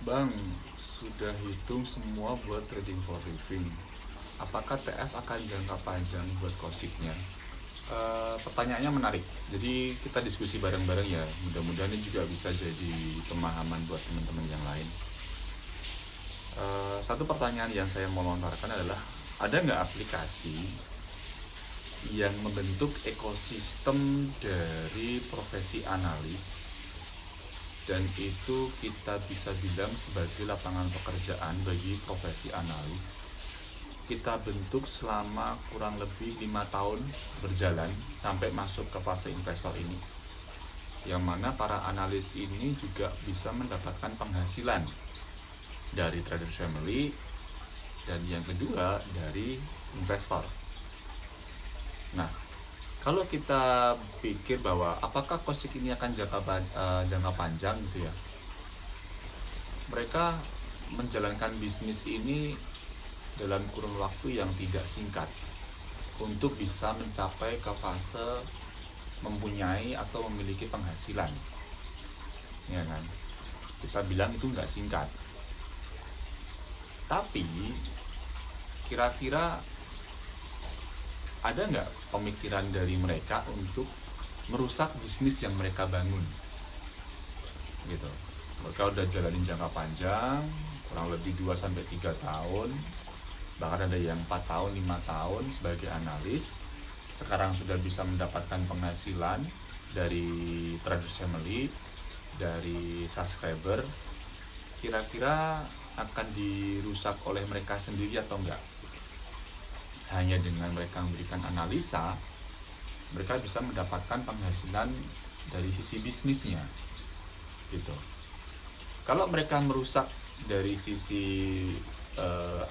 Bang, sudah hitung semua buat trading for living. Apakah TF akan jangka panjang buat kosiknya? Pertanyaannya menarik. Jadi kita diskusi bareng-bareng ya. Mudah-mudahan ini juga bisa jadi pemahaman buat teman-teman yang lain. Satu pertanyaan yang saya mau lontarkan adalah, ada nggak aplikasi yang membentuk ekosistem dari profesi analis, dan itu kita bisa bilang sebagai lapangan pekerjaan bagi profesi analis, kita bentuk selama kurang lebih 5 tahun berjalan sampai masuk ke fase investor ini, yang mana para analis ini juga bisa mendapatkan penghasilan dari traders family, dan yang kedua dari investor. Nah, kalau kita pikir bahwa apakah kosik ini akan jangka panjang gitu ya, mereka menjalankan bisnis ini dalam kurun waktu yang tidak singkat untuk bisa mencapai ke fase mempunyai atau memiliki penghasilan, ya kan? Kita bilang itu nggak singkat. Tapi kira-kira ada nggak pemikiran dari mereka untuk merusak bisnis yang mereka bangun gitu? Mereka udah jalanin jangka panjang kurang lebih 2-3 tahun, bahkan ada yang 4 tahun 5 tahun sebagai analis. Sekarang sudah bisa mendapatkan penghasilan dari traders family, dari subscriber. Kira-kira akan dirusak oleh mereka sendiri atau enggak? Hanya dengan mereka memberikan analisa, mereka bisa mendapatkan penghasilan dari sisi bisnisnya gitu. Kalau mereka merusak dari sisi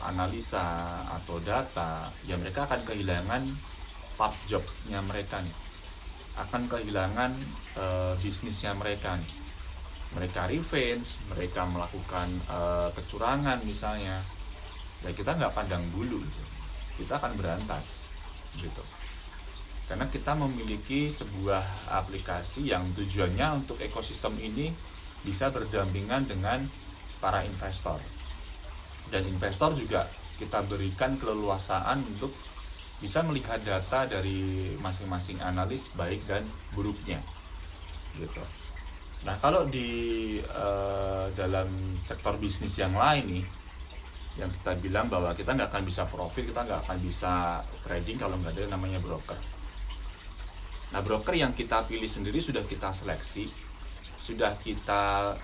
analisa atau data, ya mereka akan kehilangan part jobsnya mereka nih, akan kehilangan bisnisnya mereka nih. Mereka revenge, mereka melakukan kecurangan misalnya, ya kita nggak pandang bulu gitu. Kita akan berantas gitu, karena kita memiliki sebuah aplikasi yang tujuannya untuk ekosistem ini bisa berdampingan dengan para investor, dan investor juga kita berikan keleluasaan untuk bisa melihat data dari masing-masing analis baik dan buruknya gitu. Nah, kalau di dalam sektor bisnis yang lain nih, yang kita bilang bahwa kita nggak akan bisa profit, kita nggak akan bisa trading kalau nggak ada namanya broker. Nah, broker yang kita pilih sendiri sudah kita seleksi, sudah kita